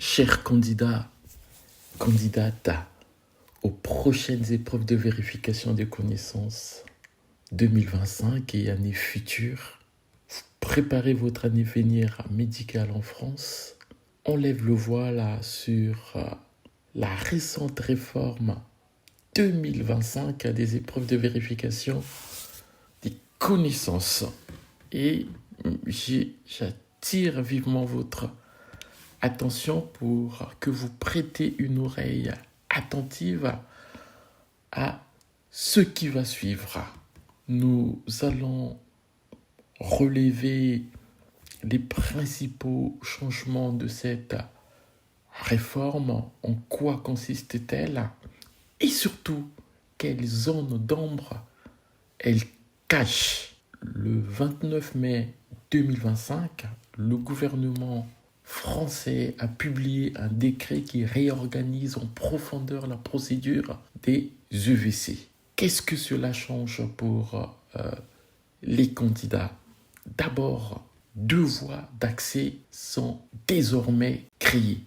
Chers candidats, candidates aux prochaines épreuves de vérification des connaissances 2025 et années futures, préparez votre année vénère médicale en France. On lève le voile sur la récente réforme 2025 des épreuves de vérification des connaissances. Et j'attire vivement votre attention pour que vous prêtez une oreille attentive à ce qui va suivre. Nous allons relever les principaux changements de cette réforme, en quoi consiste-t-elle et surtout quelles zones d'ombre elle cache. Le 29 mai 2025, le gouvernement français a publié un décret qui réorganise en profondeur la procédure des EVC. Qu'est-ce que cela change pour les candidats? D'abord, 2 voies d'accès sont désormais créées.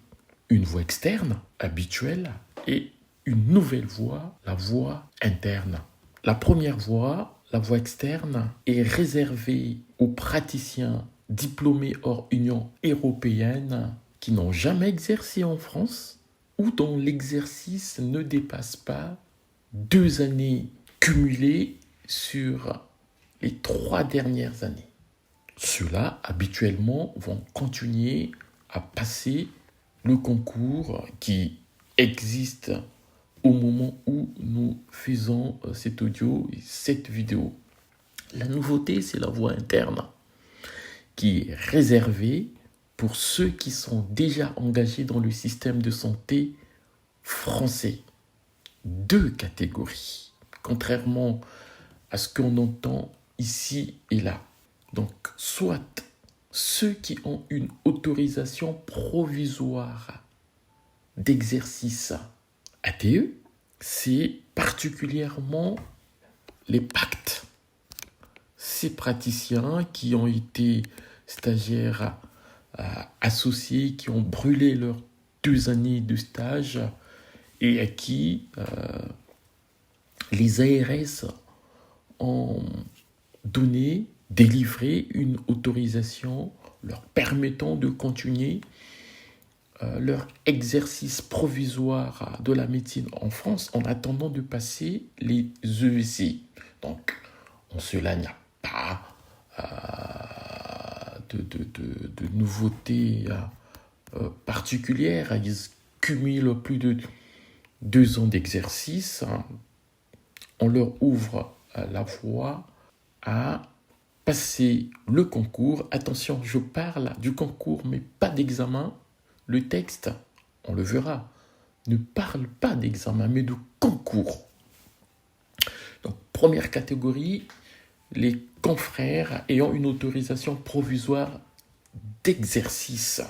Une voie externe, habituelle, et une nouvelle voie, la voie interne. La première voie, la voie externe, est réservée aux praticiens diplômés hors Union européenne qui n'ont jamais exercé en France ou dont l'exercice ne dépasse pas 2 années cumulées sur les 3 dernières années. Ceux-là, habituellement, vont continuer à passer le concours qui existe au moment où nous faisons cet audio et cette vidéo. La nouveauté, c'est la voie interne qui est réservée pour ceux qui sont déjà engagés dans le système de santé français. 2 catégories, contrairement à ce qu'on entend ici et là. Donc, soit ceux qui ont une autorisation provisoire d'exercice ATE, c'est particulièrement les pactes. Ces praticiens qui ont été stagiaires associés, qui ont brûlé leurs 2 années de stage et à qui les ARS ont délivré une autorisation leur permettant de continuer leur exercice provisoire de la médecine en France en attendant de passer les EVC. Donc, en cela, il n'y a pas de nouveautés particulières. Ils cumulent plus de 2 ans d'exercice. On leur ouvre la voie à passer le concours. Attention, je parle du concours, mais pas d'examen. Le texte, on le verra, ne parle pas d'examen, mais de concours. Donc, première catégorie, les confrères ayant une autorisation provisoire d'exercice,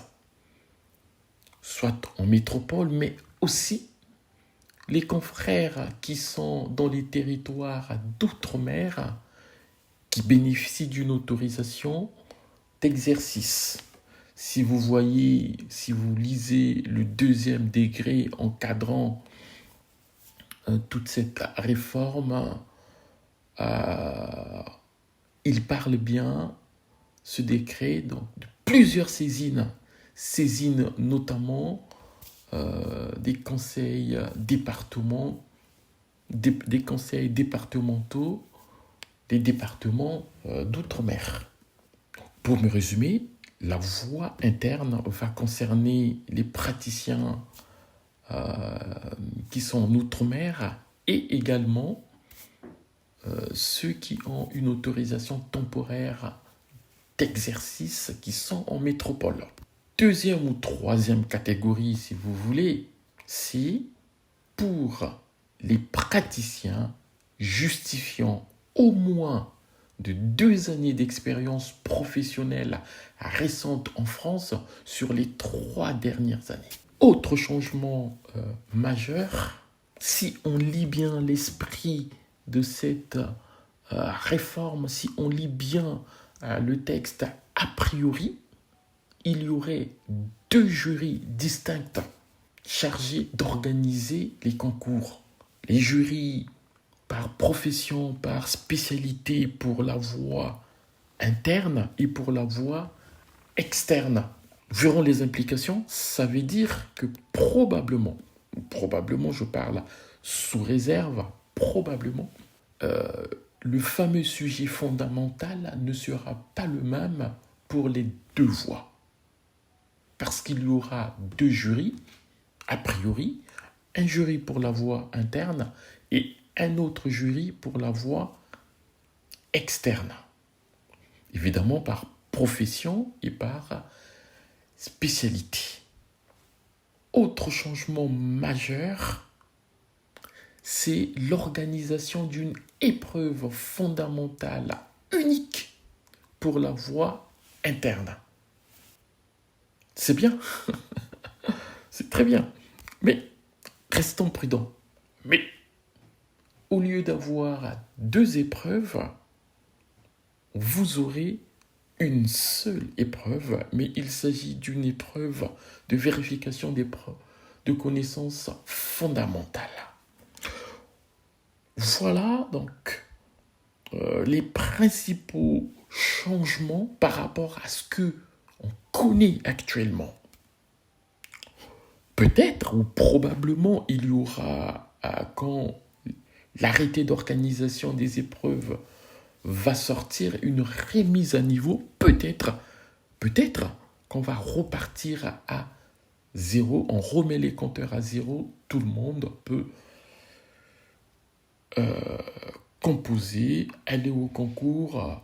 soit en métropole, mais aussi les confrères qui sont dans les territoires d'outre-mer, qui bénéficient d'une autorisation d'exercice. Si vous lisez le 2e décret encadrant toute cette réforme, il parle bien, ce décret, donc, de plusieurs saisines notamment des conseils départementaux, des départements d'outre-mer. Pour me résumer, la voie interne va concerner les praticiens qui sont en outre-mer et également ceux qui ont une autorisation temporaire d'exercice qui sont en métropole. 2e ou 3e catégorie, si vous voulez, c'est pour les praticiens justifiant au moins de 2 années d'expérience professionnelle récente en France sur les 3 dernières années. Autre changement majeur, si on lit bien l'esprit de cette réforme, si on lit bien le texte a priori, il y aurait 2 jurys distincts chargés d'organiser les concours. Les jurys par profession, par spécialité pour la voie interne et pour la voie externe. Verront les implications, ça veut dire que probablement je parle sous réserve, probablement, le fameux sujet fondamental ne sera pas le même pour les 2 voies. Parce qu'il y aura 2 jurys, a priori, un jury pour la voie interne et un autre jury pour la voie externe. Évidemment par profession et par spécialité. Autre changement majeur, c'est l'organisation d'une épreuve fondamentale unique pour la voie interne. C'est bien, c'est très bien, mais restons prudents. Mais au lieu d'avoir 2 épreuves, vous aurez une seule épreuve, mais il s'agit d'une épreuve de vérification de connaissances fondamentales. Voilà donc les principaux changements par rapport à ce que on connaît actuellement. Peut-être ou probablement il y aura, quand l'arrêté d'organisation des épreuves va sortir, une remise à niveau, peut-être qu'on va repartir à 0, on remet les compteurs à 0, tout le monde peut composer, aller au concours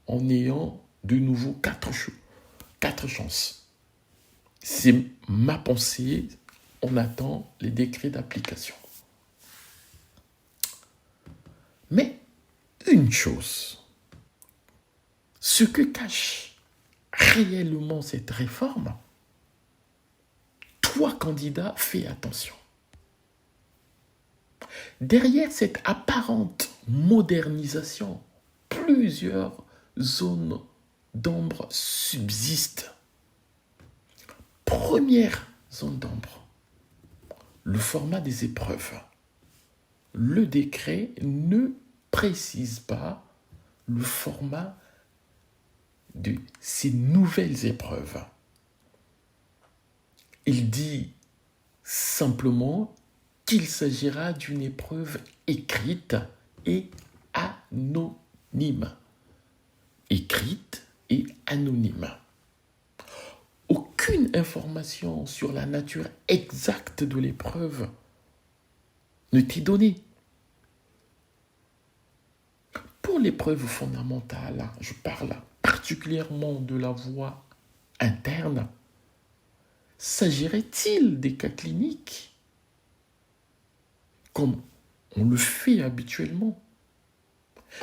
en ayant de nouveau 4 chances. C'est ma pensée, on attend les décrets d'application. Mais une chose, ce que cache réellement cette réforme, toi candidat, fais attention. Derrière cette apparente modernisation, plusieurs zones d'ombre subsistent. Première zone d'ombre, le format des épreuves. Le décret ne précise pas le format de ces nouvelles épreuves. Il dit simplement qu'il s'agira d'une épreuve écrite et anonyme. Écrite et anonyme. Aucune information sur la nature exacte de l'épreuve ne t'est donnée. Pour l'épreuve fondamentale, je parle particulièrement de la voie interne, s'agirait-il des cas cliniques comme on le fait habituellement?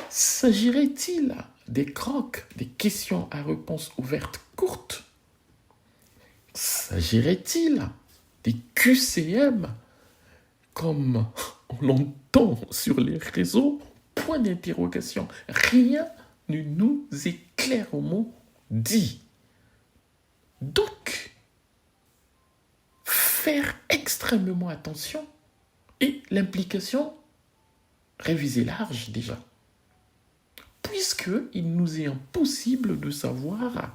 S'agirait-il des crocs, des questions à réponse ouvertes courtes? S'agirait-il des QCM comme on l'entend sur les réseaux? Point d'interrogation. Rien ne nous est clairement dit. Donc, faire extrêmement attention et l'implication, réviser large déjà. Puisqu'il nous est impossible de savoir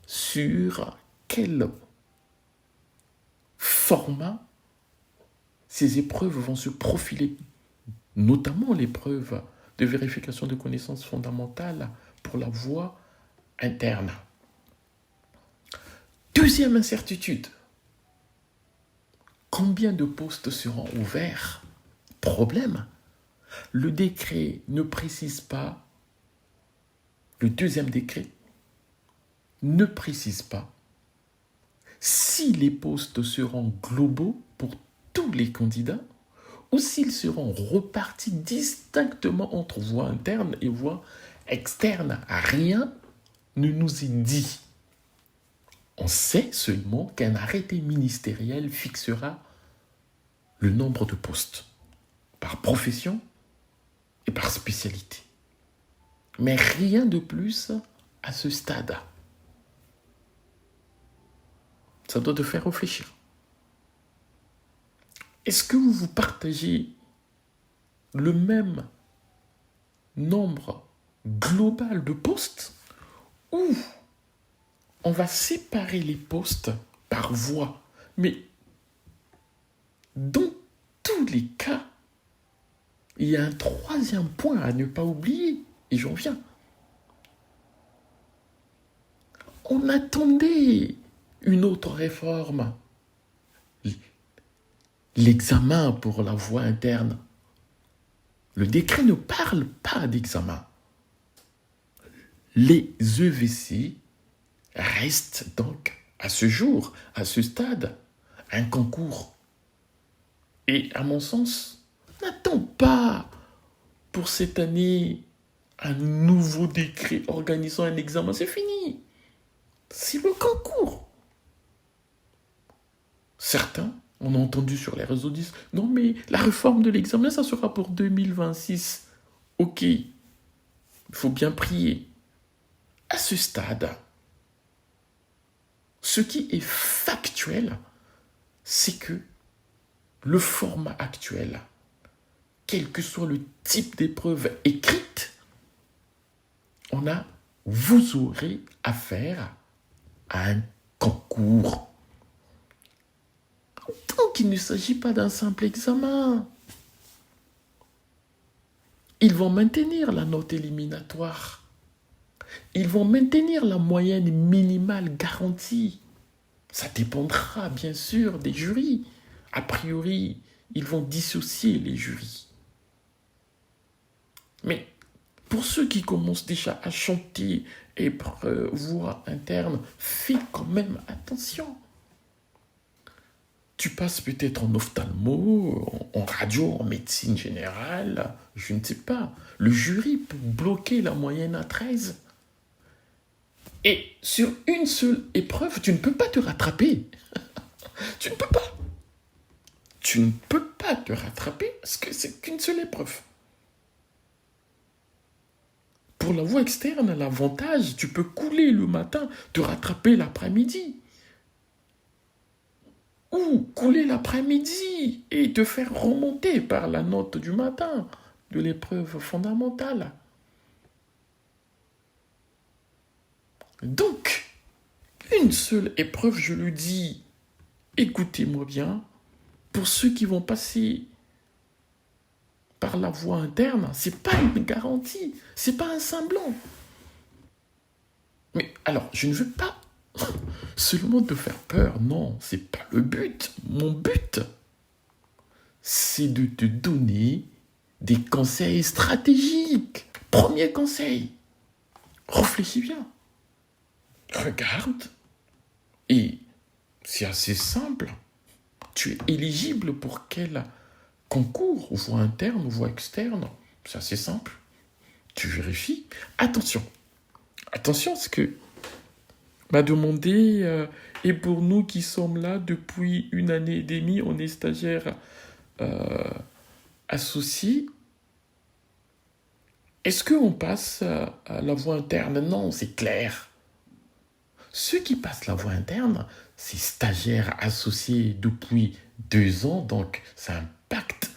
sur quel format ces épreuves vont se profiler, notamment l'épreuve de vérification de connaissances fondamentales pour la voie interne. Deuxième incertitude, combien de postes seront ouverts? Problème, le décret ne précise pas, le deuxième décret ne précise pas si les postes seront globaux pour tous les candidats ou s'ils seront repartis distinctement entre voie interne et voie externe. Rien ne nous est dit. On sait seulement qu'un arrêté ministériel fixera le nombre de postes par profession et par spécialité. Mais rien de plus à ce stade. Ça doit te faire réfléchir. Est-ce que vous partagez le même nombre global de postes ou on va séparer les postes par voie? Mais dans tous les cas, il y a un troisième point à ne pas oublier, et j'en viens. On attendait une autre réforme, l'examen pour la voie interne. Le décret ne parle pas d'examen. Les EVC restent donc, à ce jour, à ce stade, un concours. Et à mon sens, n'attends pas pour cette année un nouveau décret organisant un examen. C'est fini. C'est le concours. Certains, on a entendu sur les réseaux, disent non mais la réforme de l'examen, ça sera pour 2026. Ok, il faut bien prier. À ce stade, ce qui est factuel, c'est que le format actuel, quel que soit le type d'épreuve écrite, vous aurez affaire à un concours. Donc il ne s'agit pas d'un simple examen. Ils vont maintenir la note éliminatoire. Ils vont maintenir la moyenne minimale garantie. Ça dépendra bien sûr des jurys. A priori, ils vont dissocier les jurys. Mais pour ceux qui commencent déjà à chanter voix interne, fais quand même attention. Tu passes peut-être en ophtalmo, en radio, en médecine générale, je ne sais pas. Le jury peut bloquer la moyenne à 13. Et sur une seule épreuve, tu ne peux pas te rattraper. Tu ne peux pas. Tu ne peux pas te rattraper parce que c'est qu'une seule épreuve. Pour la voie externe, l'avantage, tu peux couler le matin, te rattraper l'après-midi. Ou couler l'après-midi et te faire remonter par la note du matin de l'épreuve fondamentale. Donc, une seule épreuve, je le dis, écoutez-moi bien, pour ceux qui vont passer par la voie interne, c'est pas une garantie, c'est pas un semblant. Mais alors, je ne veux pas seulement te faire peur, non, c'est pas le but. Mon but, c'est de te donner des conseils stratégiques. Premier conseil, réfléchis bien. Regarde, et c'est assez simple. Tu es éligible pour quel concours, voie interne ou voie externe? C'est assez simple. Tu vérifies. Attention, ce que m'a demandé, et pour nous qui sommes là depuis 1 année et demie, on est stagiaires associés. Est-ce qu'on passe à la voie interne? Non, c'est clair. Ceux qui passent la voie interne, c'est stagiaires associés depuis 2 ans, donc c'est un pacte.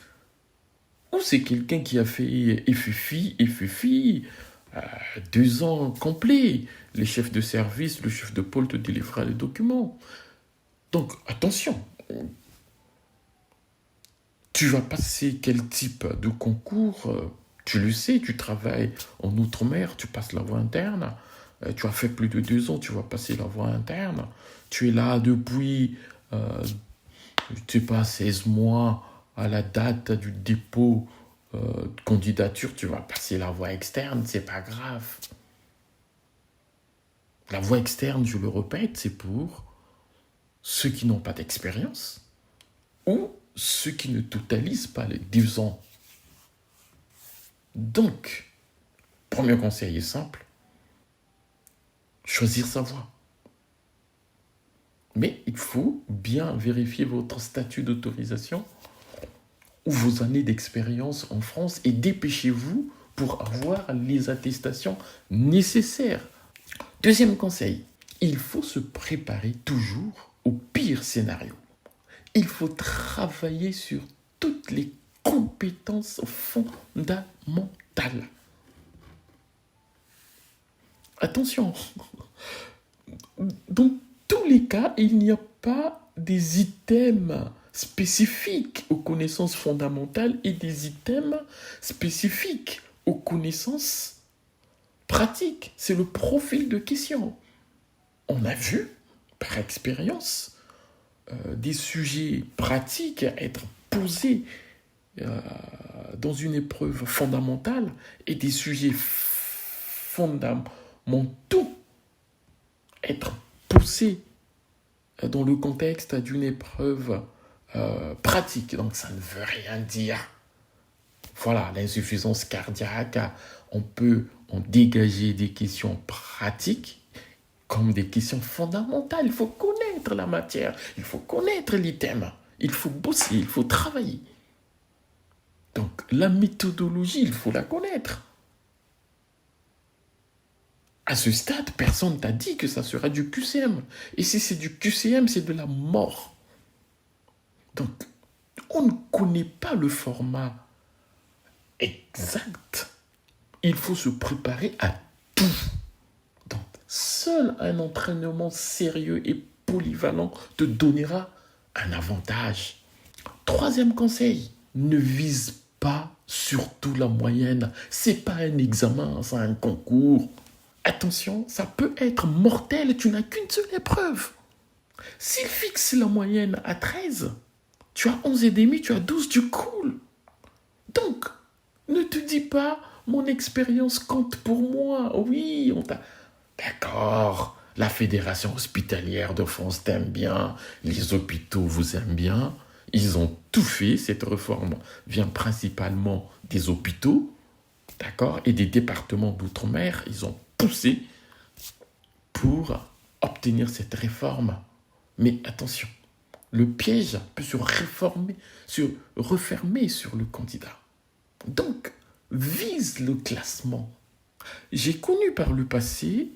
Ou c'est quelqu'un qui a fait FFI, 2 ans complets. Les chefs de service, le chef de pôle te délivrera les documents. Donc, attention. Tu vas passer quel type de concours? Tu le sais, tu travailles en outre-mer, tu passes la voie interne. Tu as fait plus de 2 ans, tu vas passer la voie interne. Tu es là depuis, je ne sais pas, 16 mois à la date du dépôt de candidature, tu vas passer la voie externe, c'est pas grave. La voie externe, je le répète, c'est pour ceux qui n'ont pas d'expérience ou ceux qui ne totalisent pas les 10 ans. Donc, premier conseil est simple, choisir sa voie. Mais il faut bien vérifier votre statut d'autorisation ou vos années d'expérience en France et dépêchez-vous pour avoir les attestations nécessaires. Deuxième conseil, il faut se préparer toujours au pire scénario, il faut travailler sur toutes les compétences fondamentales. Attention, dans tous les cas, il n'y a pas des items spécifiques aux connaissances fondamentales et des items spécifiques aux connaissances pratiques. C'est le profil de question. On a vu, par expérience, des sujets pratiques être posés dans une épreuve fondamentale et des sujets fondamentaux être posés dans le contexte d'une épreuve pratique. Donc ça ne veut rien dire. Voilà, l'insuffisance cardiaque, on peut en dégager des questions pratiques comme des questions fondamentales. Il faut connaître la matière, il faut connaître l'item, il faut bosser, il faut travailler. Donc la méthodologie, il faut la connaître. À ce stade, personne ne t'a dit que ça sera du QCM. Et si c'est du QCM, c'est de la mort. Donc, on ne connaît pas le format exact. Il faut se préparer à tout. Donc, seul un entraînement sérieux et polyvalent te donnera un avantage. Troisième conseil, ne vise pas surtout la moyenne. C'est pas un examen, c'est un concours. Attention, ça peut être mortel, tu n'as qu'une seule épreuve. S'il fixe la moyenne à 13, tu as 11,5, tu as 12, tu coules. Donc, ne te dis pas, mon expérience compte pour moi. Oui, on t'a... D'accord, la Fédération hospitalière de France t'aime bien, les hôpitaux vous aiment bien. Ils ont tout fait, cette réforme vient principalement des hôpitaux, d'accord, et des départements d'outre-mer. Ils ont poussé pour obtenir cette réforme. Mais attention, le piège peut se refermer sur le candidat. Donc, vise le classement. J'ai connu par le passé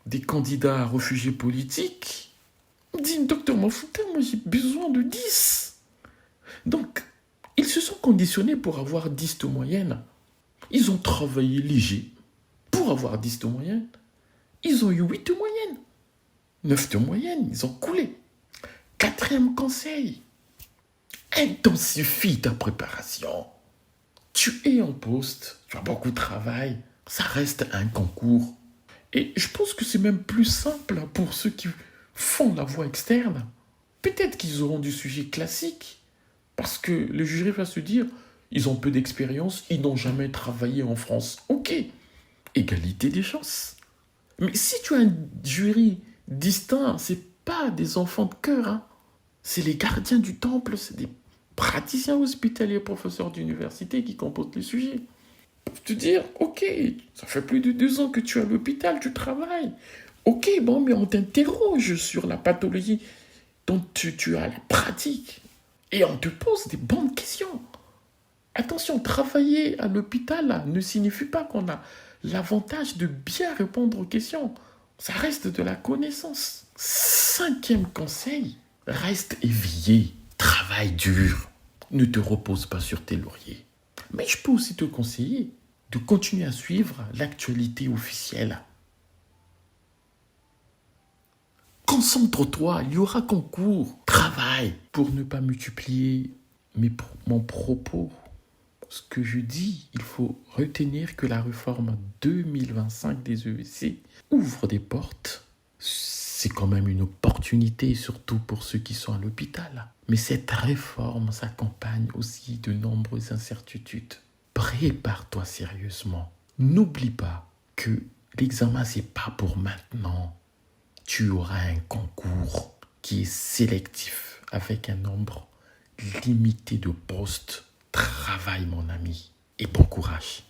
des candidats réfugiés politiques. Ils disent, docteur Mafouta, moi j'ai besoin de 10. Donc, ils se sont conditionnés pour avoir 10 de moyenne. Ils ont travaillé léger pour avoir 10 de moyenne. Ils ont eu 8 de moyenne. 9 de moyenne, ils ont coulé. Quatrième conseil, intensifie ta préparation. Tu es en poste, tu as beaucoup de travail, ça reste un concours. Et je pense que c'est même plus simple pour ceux qui font la voie externe. Peut-être qu'ils auront du sujet classique, parce que le jury va se dire, ils ont peu d'expérience, ils n'ont jamais travaillé en France. Ok, égalité des chances. Mais si tu as un jury distinct, c'est pas des enfants de cœur, hein. C'est les gardiens du temple, c'est des praticiens hospitaliers, professeurs d'université qui composent les sujets. Pour te dire, ok, ça fait plus de 2 ans que tu es à l'hôpital, tu travailles. Ok, bon, mais on t'interroge sur la pathologie dont tu as la pratique. Et on te pose des bonnes questions. Attention, travailler à l'hôpital ne signifie pas qu'on a l'avantage de bien répondre aux questions. Ça reste de la connaissance. 5e conseil, reste éveillé, travaille dur. Ne te repose pas sur tes lauriers. Mais je peux aussi te conseiller de continuer à suivre l'actualité officielle. Concentre-toi, il y aura concours. Travaille pour ne pas multiplier mon propos. Ce que je dis, il faut retenir que la réforme 2025 des EEC ouvre des portes. C'est quand même une opportunité, surtout pour ceux qui sont à l'hôpital. Mais cette réforme s'accompagne aussi de nombreuses incertitudes. Prépare-toi sérieusement. N'oublie pas que l'examen, c'est pas pour maintenant. Tu auras un concours qui est sélectif avec un nombre limité de postes. Travaille, mon ami, et bon courage.